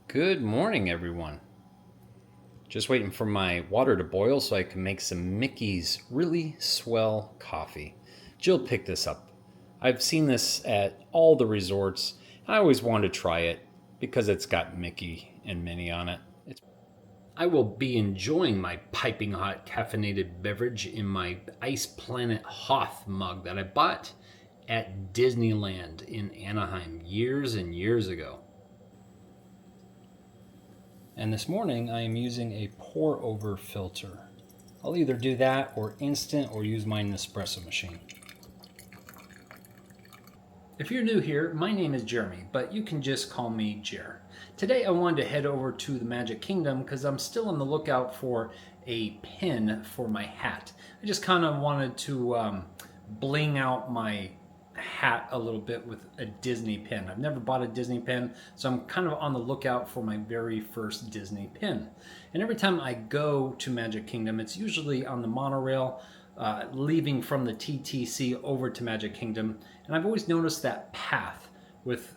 Good morning, everyone. Just waiting for my water to boil so I can make some Mickey's really swell coffee. Jill picked this up. I've seen this at all the resorts. I always wanted to try it because it's got Mickey and Minnie on it. I will be enjoying my piping hot caffeinated beverage in my Ice Planet Hoth mug that I bought at Disneyland in Anaheim years and years ago. And this morning I am using a pour over filter. I'll either do that or instant or use my Nespresso machine. If you're new here, my name is Jeremy, but you can just call me Jer. Today I wanted to head over to the Magic Kingdom because I'm still on the lookout for a pin for my hat. I just kind of wanted to bling out my hat a little bit with a Disney pin. I've never bought a Disney pin, so I'm kind of on the lookout for my very first Disney pin. And every time I go to Magic Kingdom, it's usually on the monorail, leaving from the TTC over to Magic Kingdom. And I've always noticed that path with,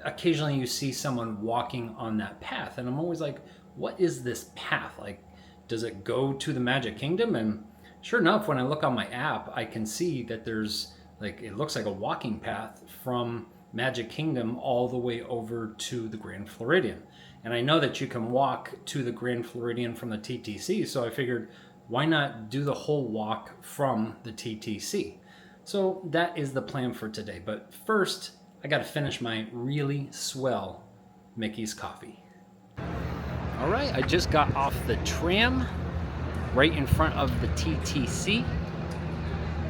occasionally you see someone walking on that path. And I'm always like, what is this path? Like, does it go to the Magic Kingdom? And sure enough, when I look on my app, I can see that there's it looks like a walking path from Magic Kingdom all the way over to the Grand Floridian. And I know that you can walk to the Grand Floridian from the TTC, so I figured why not do the whole walk from the TTC? So that is the plan for today. But first, I got to finish my really swell Mickey's coffee. All right, I just got off the tram right in front of the TTC.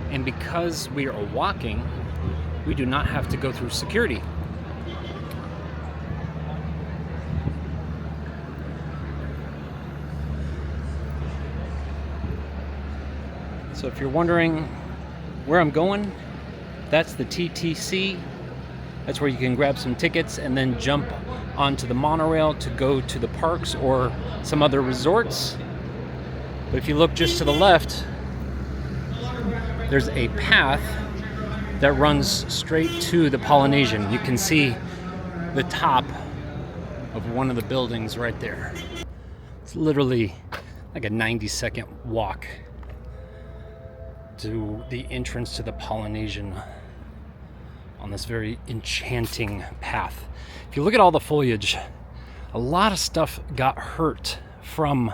And because we are walking, we do not have to go through security. So if you're wondering where I'm going, that's the TTC. That's where you can grab some tickets and then jump onto the monorail to go to the parks or some other resorts. But if you look just to the left, there's a path that runs straight to the Polynesian. You can see the top of one of the buildings right there. It's literally like a 90-second walk to the entrance to the Polynesian on this very enchanting path. If you look at all the foliage, a lot of stuff got hurt from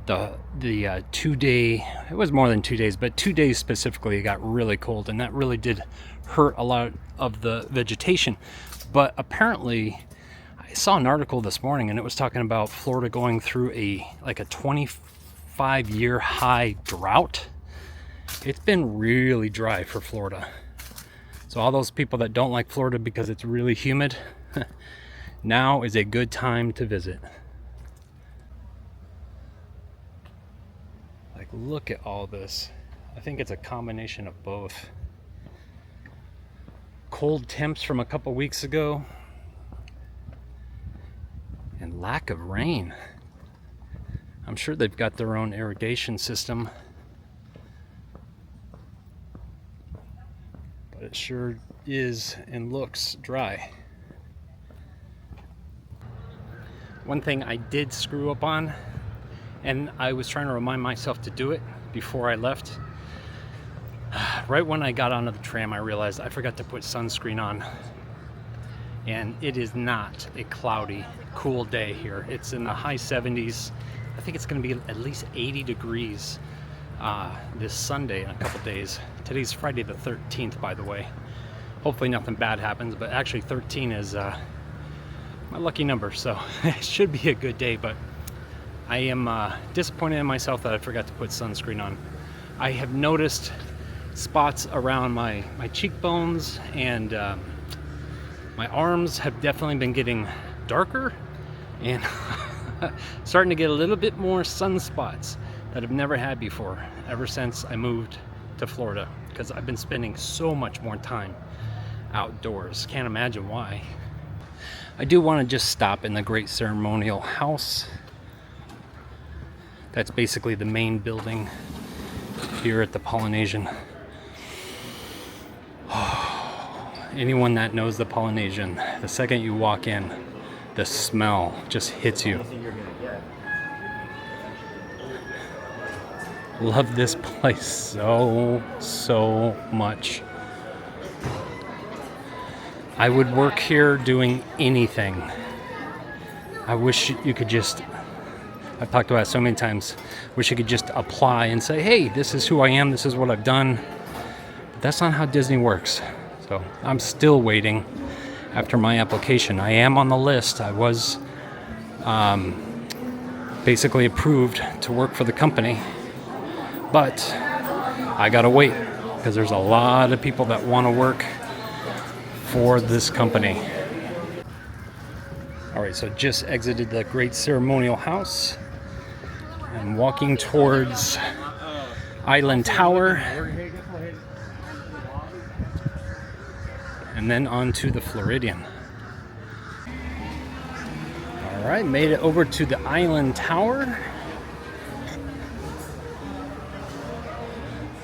the 2-day, it was more than 2 days, but 2 days specifically, it got really cold, and that really did hurt a lot of the vegetation. But apparently, I saw an article this morning, and it was talking about Florida going through a 25-year high drought. It's been really dry for Florida. So all those people that don't like Florida because it's really humid, now is a good time to visit. Look at all this. I think it's a combination of both. Cold temps from a couple weeks ago and lack of rain. I'm sure they've got their own irrigation system, but it sure is and looks dry. One thing I did screw up on, and I was trying to remind myself to do it before I left. Right when I got onto the tram, I realized I forgot to put sunscreen on. And it is not a cloudy, cool day here. It's in the high 70s. I think it's going to be at least 80 degrees this Sunday in a couple days. Today's Friday the 13th, by the way. Hopefully nothing bad happens, but actually 13 is my lucky number, so it should be a good day. But I am disappointed in myself that I forgot to put sunscreen on. I have noticed spots around my cheekbones and my arms have definitely been getting darker and starting to get a little bit more sunspots that I've never had before ever since I moved to Florida, because I've been spending so much more time outdoors. Can't imagine why. I do want to just stop in the Great Ceremonial House. That's basically the main building here at the Polynesian. Anyone that knows the Polynesian, the second you walk in, the smell just hits you. Love this place so much. I would work here doing anything. I wish you could just, I've talked about it so many times, wish you could just apply and say, hey, this is who I am, this is what I've done. But that's not how Disney works. So I'm still waiting after my application. I am on the list. I was basically approved to work for the company, but I gotta wait because there's a lot of people that want to work for this company. All right, so just exited the Great Ceremonial House. I'm walking towards Island Tower and then on to the Floridian. All right, made it over to the Island Tower.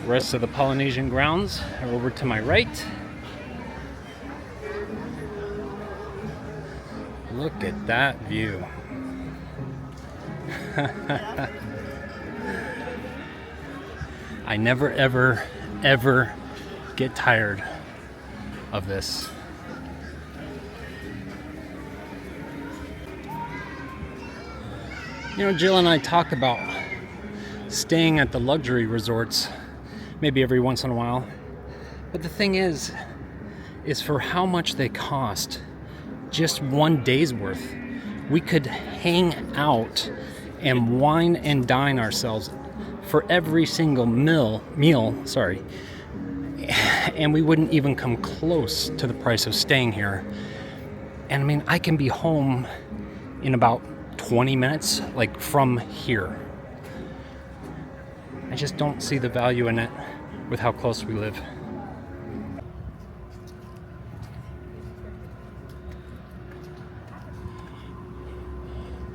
The rest of the Polynesian grounds are over to my right. Look at that view. I never, ever get tired of this. You know, Jill and I talk about staying at the luxury resorts maybe every once in a while. But the thing is for how much they cost, just one day's worth, we could hang out and wine and dine ourselves for every single meal, and we wouldn't even come close to the price of staying here. And I mean, I can be home in about 20 minutes, like from here. I just don't see the value in it with how close we live.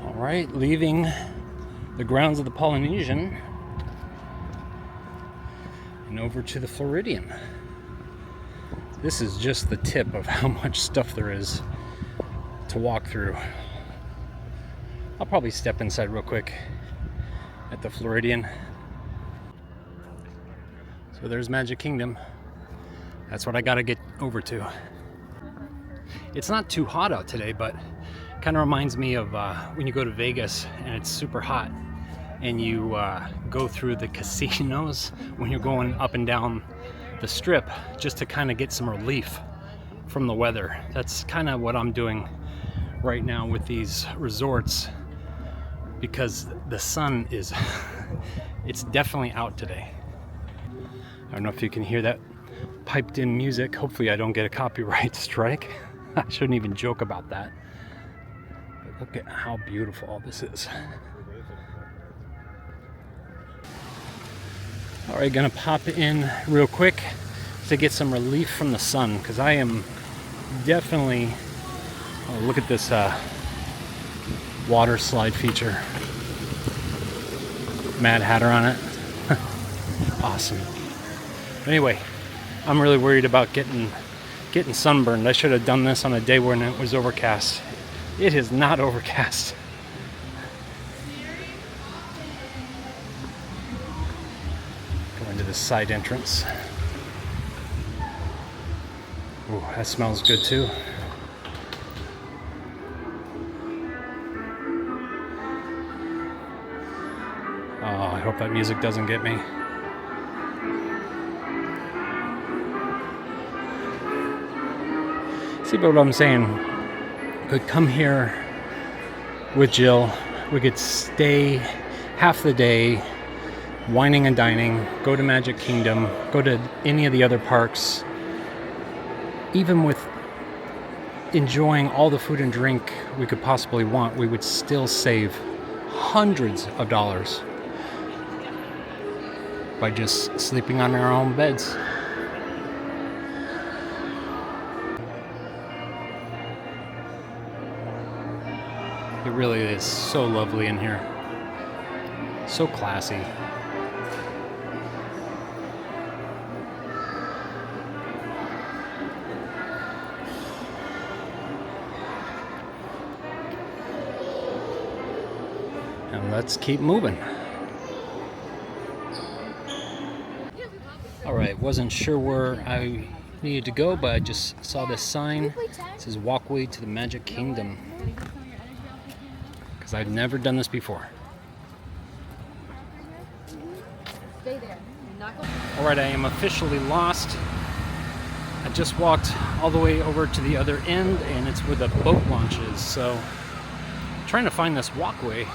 All right, leaving the grounds of the Polynesian and over to the Floridian. This is just the tip of how much stuff there is to walk through. I'll probably step inside real quick at the Floridian. So there's Magic Kingdom. That's what I gotta get over to. It's not too hot out today, but kind of reminds me of when you go to Vegas and it's super hot and you go through the casinos when you're going up and down the strip just to kind of get some relief from the weather. That's kind of what I'm doing right now with these resorts, because the sun is it's definitely out today. I don't know if you can hear that piped in music. Hopefully I don't get a copyright strike. I shouldn't even joke about that. But look at how beautiful all this is. All right, gonna pop in real quick to get some relief from the sun, because I am definitely, oh, look at this water slide feature. Mad Hatter on it. Awesome. Anyway, I'm really worried about getting sunburned. I should have done this on a day when it was overcast. It is not overcast. Going to the side entrance. Ooh, that smells good too. Oh, I hope that music doesn't get me. See, but what I'm saying, could come here with Jill. We could stay half the day wining and dining, go to Magic Kingdom, go to any of the other parks. Even with enjoying all the food and drink we could possibly want, we would still save hundreds of dollars by just sleeping on our own beds. It really is so lovely in here. So classy. And let's keep moving. Alright, wasn't sure where I needed to go, but I just saw this sign. It says walkway to the Magic Kingdom. Because I've never done this before. Alright, I am officially lost. I just walked all the way over to the other end, and it's where the boat launch is. So, I'm trying to find this walkway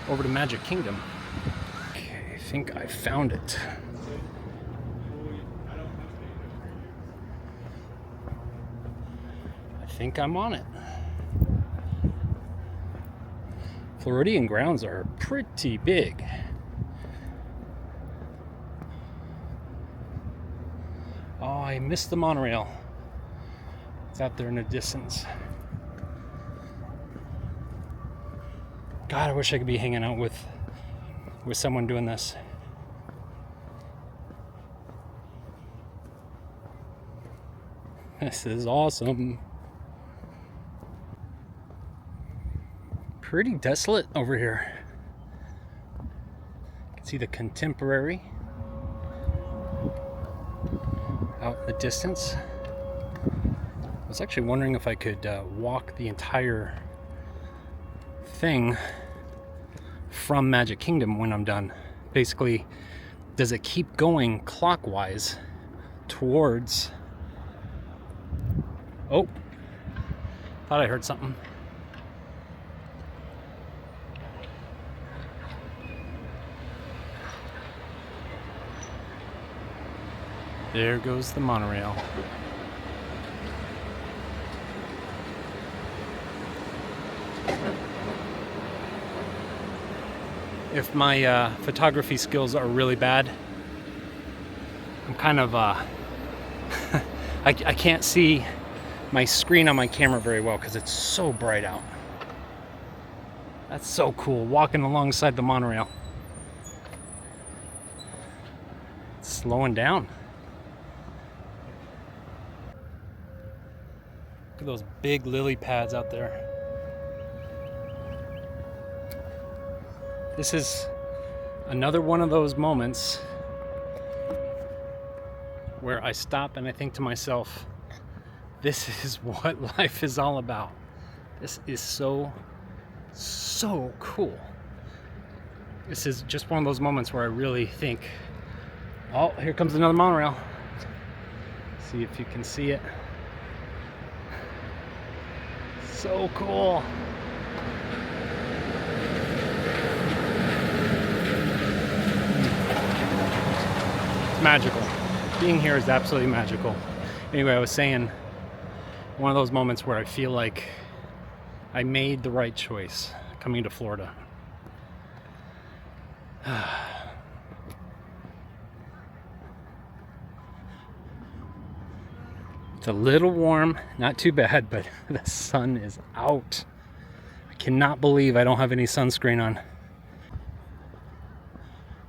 over to Magic Kingdom. Okay, I think I found it. I think I'm on it. Floridian grounds are pretty big. Oh, I missed the monorail. It's out there in the distance. God, I wish I could be hanging out with someone doing this. This is awesome. Pretty desolate over here. You can see the Contemporary out in the distance. I was actually wondering if I could walk the entire thing from Magic Kingdom when I'm done. Basically, does it keep going clockwise towards... Oh, thought I heard something. There goes the monorail. If my photography skills are really bad, I'm kind of I can't see my screen on my camera very well because it's so bright out. That's so cool, walking alongside the monorail. It's slowing down. Look at those big lily pads out there. This is another one of those moments where I stop and I think to myself, this is what life is all about. This is so cool. This is just one of those moments where I really think, oh, here comes another monorail. See if you can see it. So cool. It's magical. Being here is absolutely magical. Anyway, I was saying, one of those moments where I feel like I made the right choice coming to Florida. It's a little warm, not too bad, but the sun is out. I cannot believe I don't have any sunscreen on.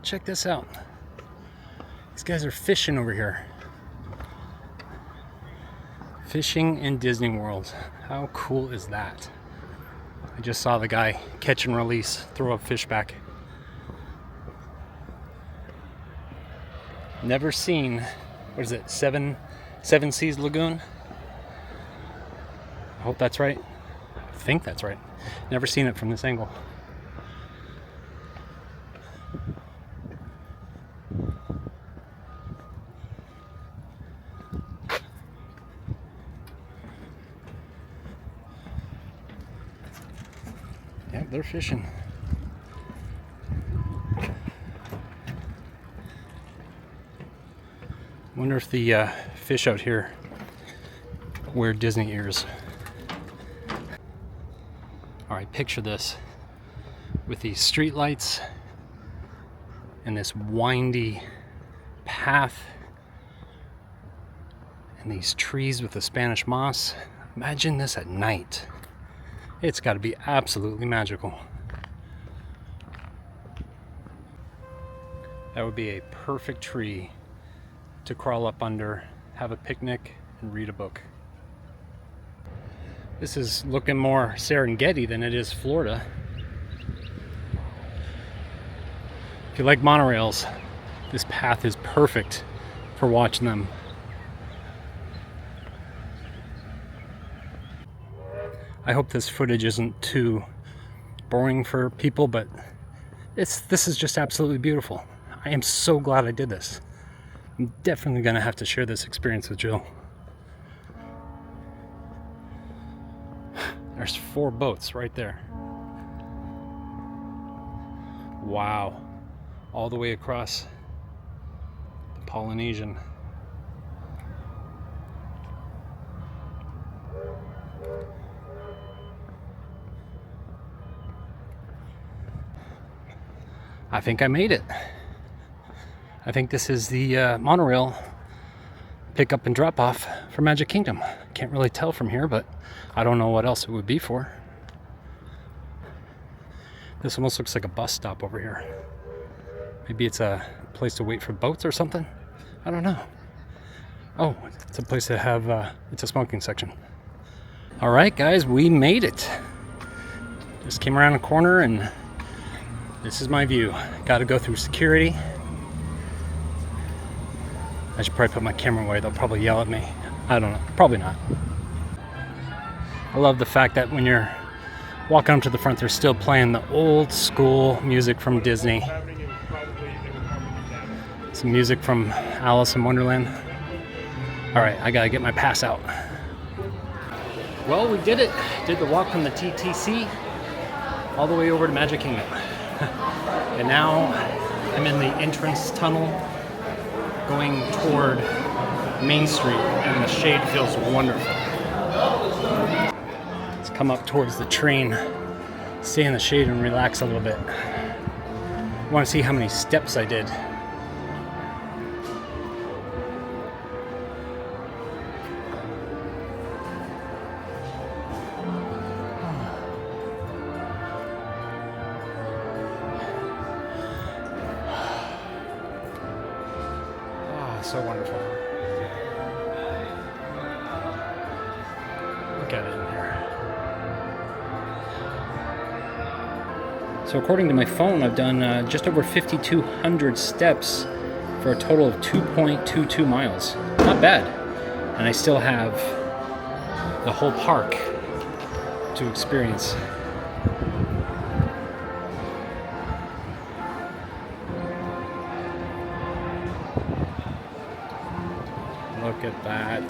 Check this out. These guys are fishing over here. Fishing in Disney World. How cool is that? I just saw the guy catch and release, throw a fish back. Never seen, what is it, Seven Seas Lagoon? I hope that's right. I think that's right. Never seen it from this angle. Yeah, they're fishing. Wonder if the fish out here wear Disney ears. Alright, picture this. With these street lights and this windy path and these trees with the Spanish moss. Imagine this at night. It's got to be absolutely magical. That would be a perfect tree to crawl up under, have a picnic, and read a book. This is looking more Serengeti than it is Florida. If you like monorails, this path is perfect for watching them. I hope this footage isn't too boring for people, but this is just absolutely beautiful. I am so glad I did this. I'm definitely gonna have to share this experience with Jill. There's 4 boats right there. Wow. All the way across the Polynesian. I think I made it. I think this is the monorail pick up and drop off for Magic Kingdom. Can't really tell from here, but I don't know what else it would be for. This almost looks like a bus stop over here. Maybe it's a place to wait for boats or something. I don't know. Oh, it's a place to have, it's a smoking section. All right, guys, we made it. Just came around a corner and this is my view. Got to go through security. I should probably put my camera away. They'll probably yell at me. I don't know. Probably not. I love the fact that when you're walking up to the front, they're still playing the old school music from Disney. Some music from Alice in Wonderland. All right, I gotta get my pass out. Well, we did it. Did the walk from the TTC all the way over to Magic Kingdom. And now I'm in the entrance tunnel going toward Main Street, and the shade feels wonderful. Let's come up towards the train, stay in the shade and relax a little bit. I want to see how many steps I did. So wonderful. Look at it in here. So according to my phone, I've done just over 5,200 steps for a total of 2.22 miles. Not bad. And I still have the whole park to experience. Look at that.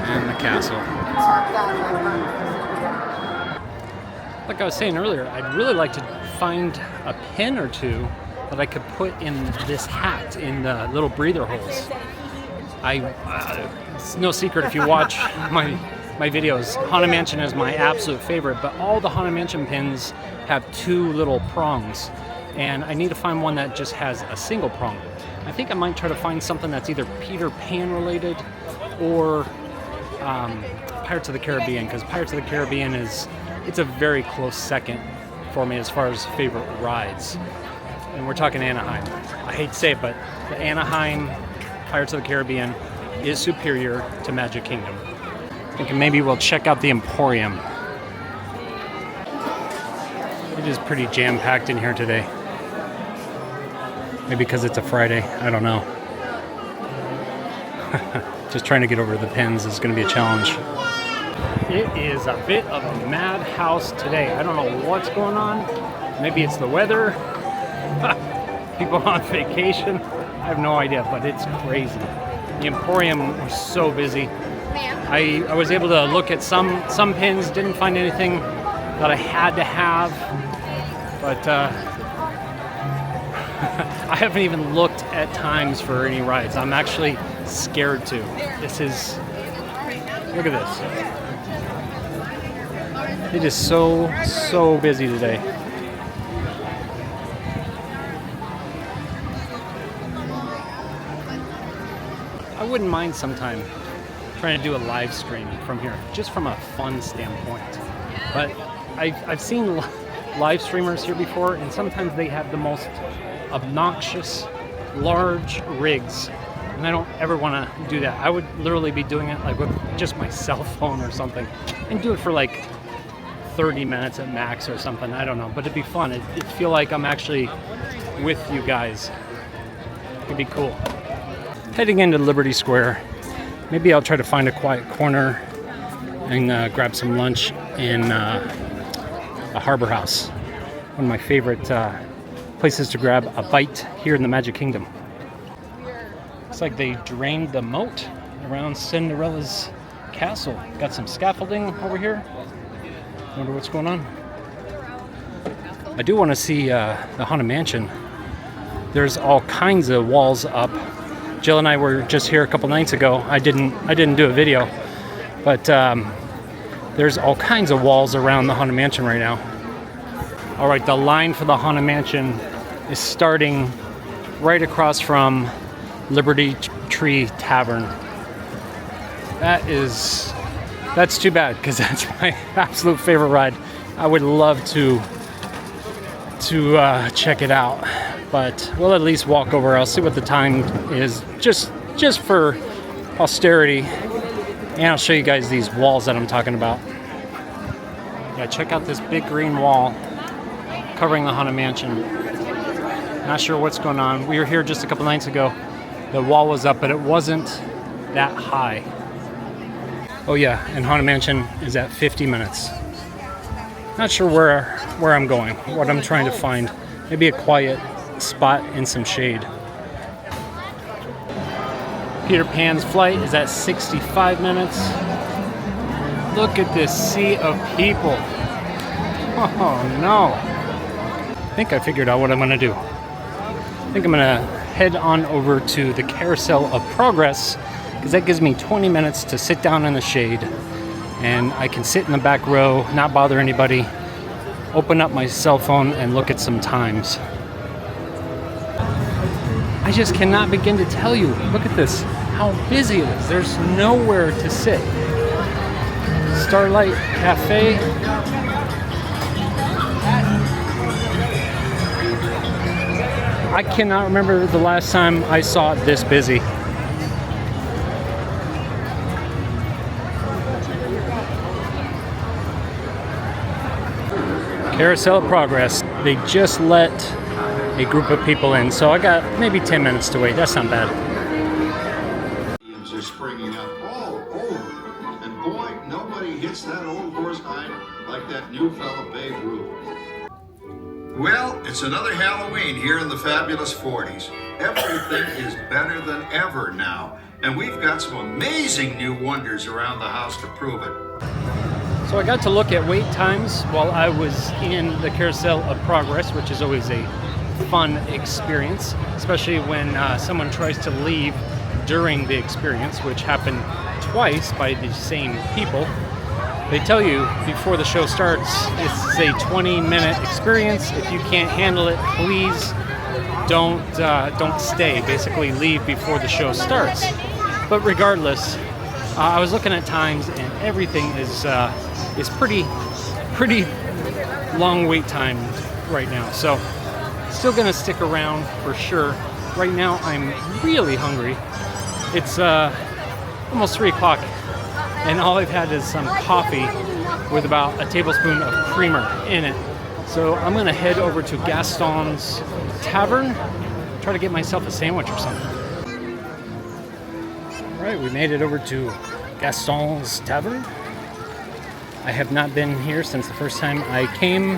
And the castle. Like I was saying earlier, I'd really like to find a pin or two that I could put in this hat in the little breather holes. It's no secret if you watch my videos, Haunted Mansion is my absolute favorite, but all the Haunted Mansion pins have 2 little prongs, and I need to find one that just has a single prong. I think I might try to find something that's either Peter Pan related or Pirates of the Caribbean, because Pirates of the Caribbean it's a very close second for me as far as favorite rides. And we're talking Anaheim. I hate to say it, but the Anaheim Pirates of the Caribbean is superior to Magic Kingdom. I think maybe we'll check out the Emporium. It is pretty jam-packed in here today. Maybe because it's a Friday, I don't know. Just trying to get over the pins is going to be a challenge. It is a bit of a madhouse today. I don't know what's going on. Maybe it's the weather. People on vacation. I have no idea, but it's crazy. The Emporium was so busy. I was able to look at some pins, didn't find anything that I had to have, but I haven't even looked at times for any rides. I'm actually scared to. Look at this. It is so busy today. I wouldn't mind sometime trying to do a live stream from here, just from a fun standpoint. But I've seen live streamers here before, and sometimes they have the most obnoxious, large rigs. And I don't ever want to do that. I would literally be doing it like with just my cell phone or something, and do it for like 30 minutes at max or something. I don't know, but it'd be fun. It'd feel like I'm actually with you guys. It'd be cool. Heading into Liberty Square. Maybe I'll try to find a quiet corner and grab some lunch in a Harbor House. One of my favorite places to grab a bite here in the Magic Kingdom. Looks like they drained the moat around Cinderella's castle. Got some scaffolding over here. Wonder what's going on. I do want to see the Haunted Mansion. There's all kinds of walls up. Jill and I were just here a couple nights ago. I didn't do a video, but there's all kinds of walls around the Haunted Mansion right now. All right, the line for the Haunted Mansion is starting right across from Liberty Tree Tavern. That's too bad, because that's my absolute favorite ride. I would love to check it out, but we'll at least walk over. I'll see what the time is, just for posterity, and I'll show you guys these walls that I'm talking about. Yeah, check out this big green wall covering the Haunted Mansion. Not sure what's going on. We were here just a couple nights ago. The wall was up, but it wasn't that high. Oh yeah, and Haunted Mansion is at 50 minutes. Not sure where I'm going, what I'm trying to find. Maybe a quiet spot in some shade. Peter Pan's flight is at 65 minutes. Look at this sea of people. Oh no. I think I figured out what I'm gonna do. I think I'm gonna head on over to the Carousel of Progress, because that gives me 20 minutes to sit down in the shade, and I can sit in the back row, not bother anybody, open up my cell phone and look at some times. I just cannot begin to tell you, look at this, how busy it is. There's nowhere to sit. Starlight Cafe. I cannot remember the last time I saw it this busy. Carousel of Progress. They just let a group of people in, so I got maybe 10 minutes to wait. That's not bad. Are springing up. Oh, and boy, nobody hits that old horse hide like that new fella Babe Ruth. Well, it's another Halloween here in the fabulous 40s. Everything is better than ever now, and we've got some amazing new wonders around the house to prove it. So I got to look at wait times while I was in the Carousel of Progress, which is always a fun experience, especially when someone tries to leave during the experience, which happened twice by the same people. They tell you before the show starts, it's a 20-minute experience. If you can't handle it, please don't stay. Basically, leave before the show starts. But regardless, I was looking at times, and everything is pretty long wait time right now. So, still gonna stick around for sure. Right now, I'm really hungry. It's almost 3 o'clock, and all I've had is some coffee with about a tablespoon of creamer in it. So I'm gonna head over to Gaston's Tavern, try to get myself a sandwich or something. All right, we made it over to Gaston's Tavern. I have not been here since the first time I came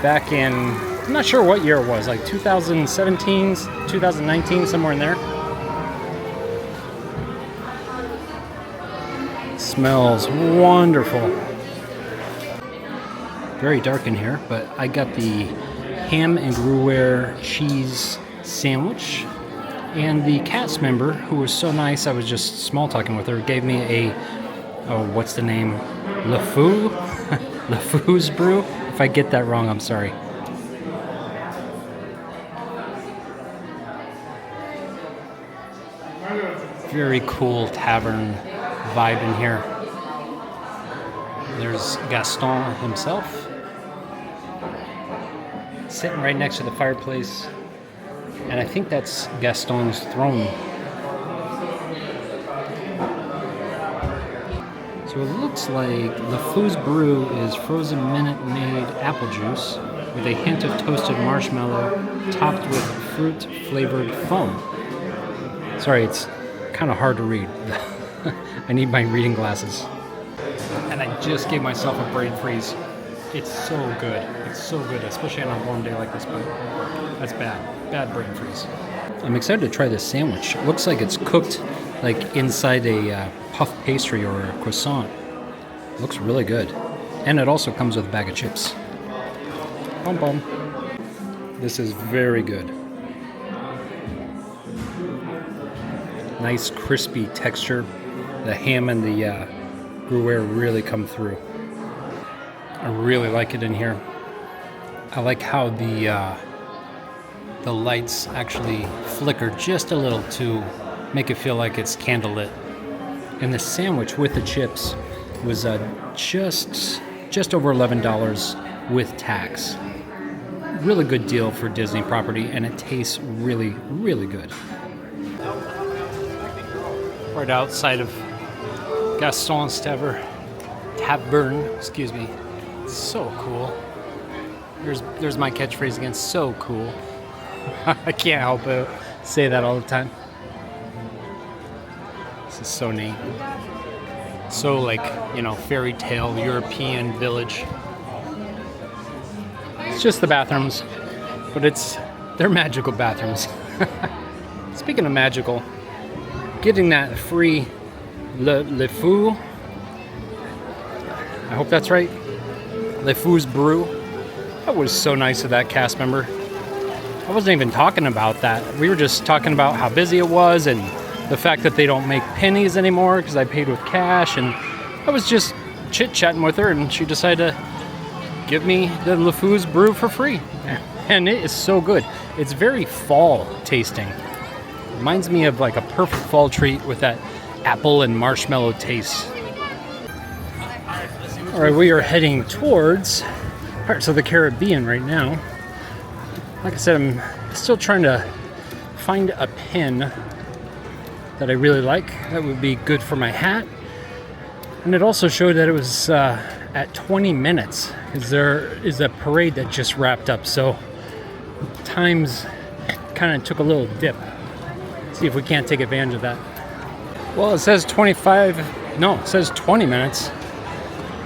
back in, I'm not sure what year it was, like 2017, 2019, somewhere in there. Smells wonderful. Very dark in here, but I got the ham and Gruyere cheese sandwich, and the cast member, who was so nice, I was just small talking with her, gave me a, oh, what's the name? Le Fou? Le Fou's brew? If I get that wrong, I'm sorry. Very cool tavern vibe in here. There's Gaston himself. sitting right next to the fireplace. And I think that's Gaston's throne. So it looks like LeFou's Brew is frozen Minute Maid apple juice with a hint of toasted marshmallow topped with fruit-flavored foam. Sorry, it's kind of hard to read. I need my reading glasses. And I just gave myself a brain freeze. It's so good. It's so good, especially on a warm day like this, but that's bad. Bad brain freeze. I'm excited to try this sandwich. It looks like it's cooked like inside a puff pastry or a croissant. It looks really good. And it also comes with a bag of chips. Bum bum. This is very good. Nice crispy texture. The ham and the Gruyere really come through. I really like it in here. I like how the lights actually flicker just a little to make it feel like it's candlelit. And the sandwich with the chips was just over $11 with tax. Really good deal for Disney property, and it tastes really, really good. Right outside of Gaston's Tavern, excuse me. So cool. There's my catchphrase again. So cool. I can't help it. Say that all the time. This is so neat. So like, you know, fairy tale European village. It's just the bathrooms, but they're magical bathrooms. Speaking of magical, getting that free LeFou, I hope that's right, LeFou's Brew. That was so nice of that cast member. I wasn't even talking about that. We were just talking about how busy it was and the fact that they don't make pennies anymore because I paid with cash, and I was just chit-chatting with her and she decided to give me the LeFou's Brew for free. And it is so good. It's very fall tasting. Reminds me of like a perfect fall treat with that apple and marshmallow taste. All right, we are heading towards parts of the Caribbean right now. Like I said, I'm still trying to find a pin that I really like that would be good for my hat. And it also showed that it was at 20 minutes because there is a parade that just wrapped up. So times kind of took a little dip. See if we can't take advantage of that. Well, it says 20 minutes,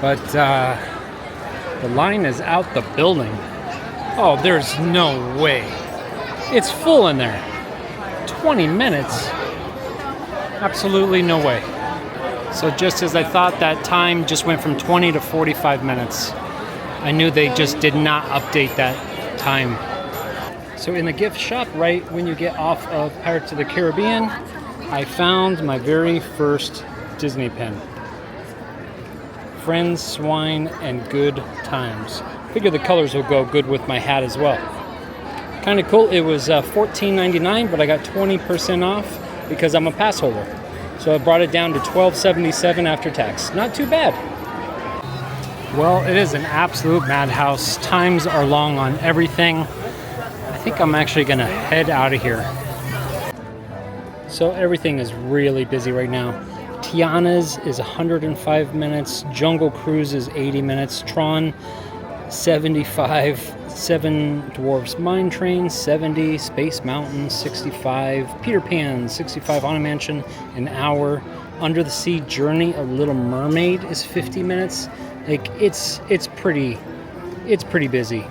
but the line is out the building. Oh, there's no way. It's full in there. 20 minutes? Absolutely no way. So just as I thought, that time just went from 20 to 45 minutes. I knew they just did not update that time. So in the gift shop, right when you get off of Pirates of the Caribbean, I found my very first Disney pin. Friends, Swine, and Good Times. Figure the colors will go good with my hat as well. Kind of cool. It was $14.99, but I got 20% off because I'm a pass holder. So I brought it down to $12.77 after tax. Not too bad. Well, it is an absolute madhouse. Times are long on everything. I think I'm actually going to head out of here. So everything is really busy right now. Tiana's is 105 minutes. Jungle Cruise is 80 minutes. Tron, 75. Seven Dwarfs Mine Train, 70. Space Mountain, 65. Peter Pan, 65. Haunted Mansion, an hour. Under the Sea Journey, A Little Mermaid is 50 minutes. Like, it's pretty busy.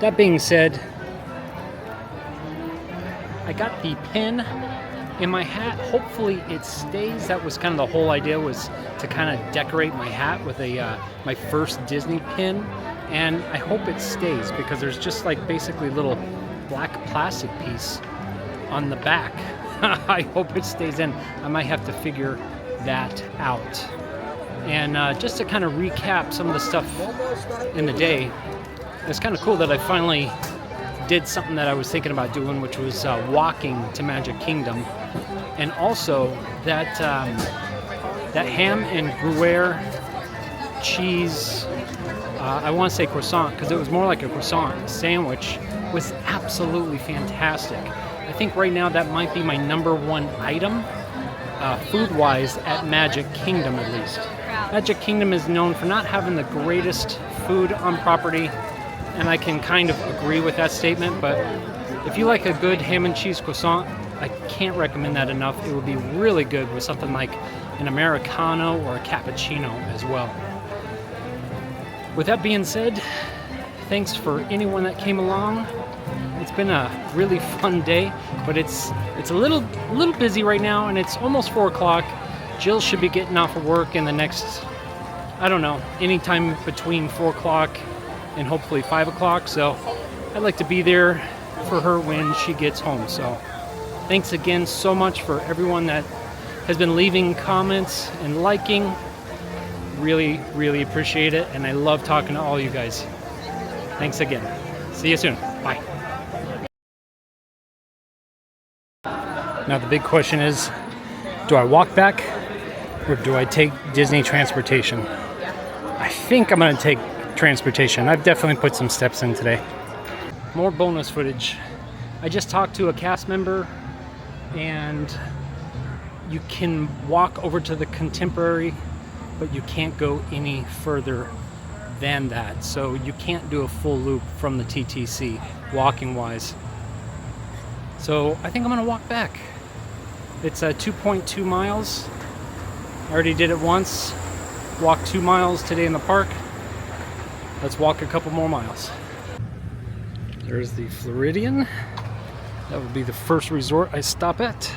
That being said, I got the pin in my hat. Hopefully it stays. That was kind of the whole idea, was to kind of decorate my hat with a my first Disney pin, and I hope it stays because there's just like basically a little black plastic piece on the back. I hope it stays in. I might have to figure that out. And just to kind of recap some of the stuff in the day, it's kind of cool that I finally did something that I was thinking about doing, which was walking to Magic Kingdom. And also that that ham and Gruyere cheese I want to say croissant because it was more like a croissant sandwich. Was absolutely fantastic. I think right now that might be my #1 item, food-wise, at Magic Kingdom at least. Magic Kingdom is known for not having the greatest food on property, and I can kind of agree with that statement, but if you like a good ham and cheese croissant, I can't recommend that enough. It would be really good with something like an Americano or a cappuccino as well. With that being said, thanks for anyone that came along. It's been a really fun day, but it's a little busy right now, and it's almost 4 o'clock. Jill should be getting off of work in the next, I don't know, anytime between 4 o'clock and hopefully 5 o'clock. So I'd like to be there for her when she gets home. So thanks again so much for everyone that has been leaving comments and liking. Really, really appreciate it, and I love talking to all you guys. Thanks again. See you soon. Bye. Now the big question is, do I walk back or do I take Disney transportation? I think I'm going to take transportation. I've definitely put some steps in today. More bonus footage. I just talked to a cast member, and you can walk over to the Contemporary, but you can't go any further than that. So you can't do a full loop from the TTC walking wise. So I think I'm going to walk back. It's 2.2 miles. I already did it once. Walked 2 miles today in the park. Let's walk a couple more miles. There's the Floridian. That will be the first resort I stop at.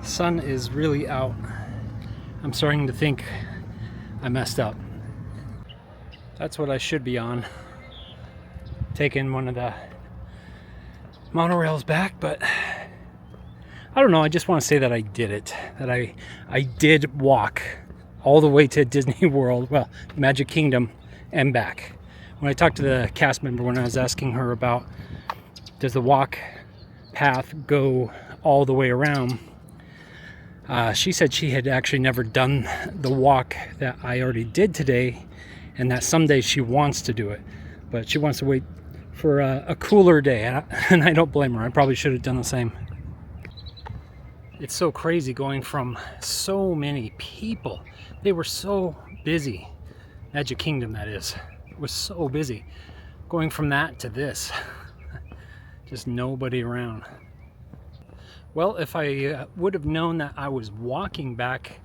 Sun is really out. I'm starting to think I messed up. That's what I should be on. Taking one of the monorails back, but I don't know. I just want to say that I did it. That I did walk all the way to Disney World, well, Magic Kingdom, and back. When I talked to the cast member, when I was asking her about does the walk path go all the way around, she said she had actually never done the walk that I already did today, and that someday she wants to do it, but she wants to wait for a cooler day, and I don't blame her. I probably should have done the same. It's so crazy going from so many people. They were so busy. Magic Kingdom, that is. It was so busy. Going from that to this. Just nobody around. Well, if I would have known that I was walking back,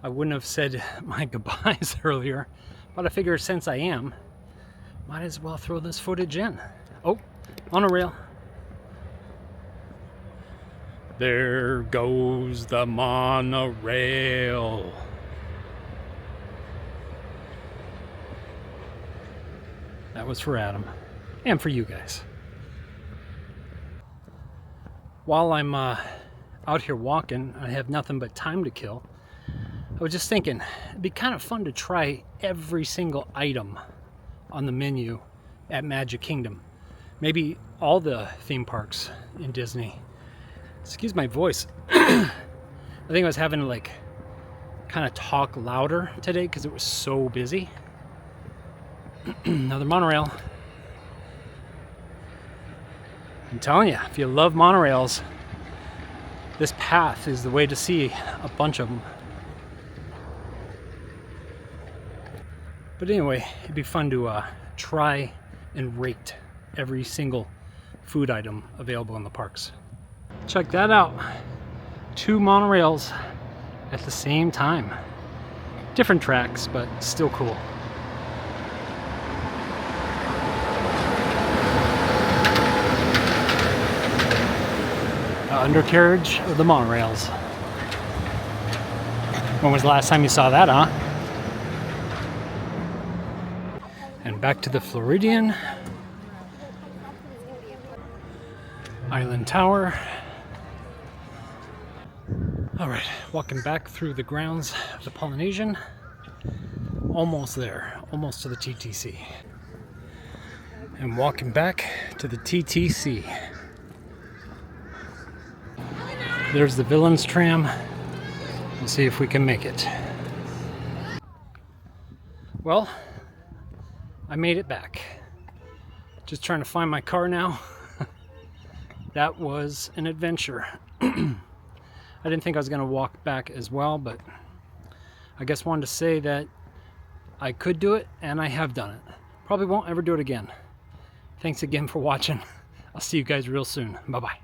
I wouldn't have said my goodbyes earlier. But I figure since I am, might as well throw this footage in. Oh, monorail. There goes the monorail. That was for Adam and for you guys. While I'm out here walking, I have nothing but time to kill. I was just thinking, it'd be kind of fun to try every single item on the menu at Magic Kingdom. Maybe all the theme parks in Disney. Excuse my voice. I think I was having to like kind of talk louder today because it was so busy. Another monorail. I'm telling you, if you love monorails, this path is the way to see a bunch of them. But anyway, it'd be fun to try and rate every single food item available in the parks. Check that out. 2 monorails at the same time. Different tracks, but still cool. Undercarriage of the monorails. When was the last time you saw that, huh? And back to the Floridian. Island Tower. Alright, walking back through the grounds of the Polynesian. Almost there, almost to the TTC. And walking back to the TTC. There's the Villains tram. Let's see if we can make it. Well, I made it back. Just trying to find my car now. That was an adventure. I didn't think I was going to walk back as well, but I guess wanted to say that I could do it, and I have done it. Probably won't ever do it again. Thanks again for watching. I'll see you guys real soon. Bye-bye.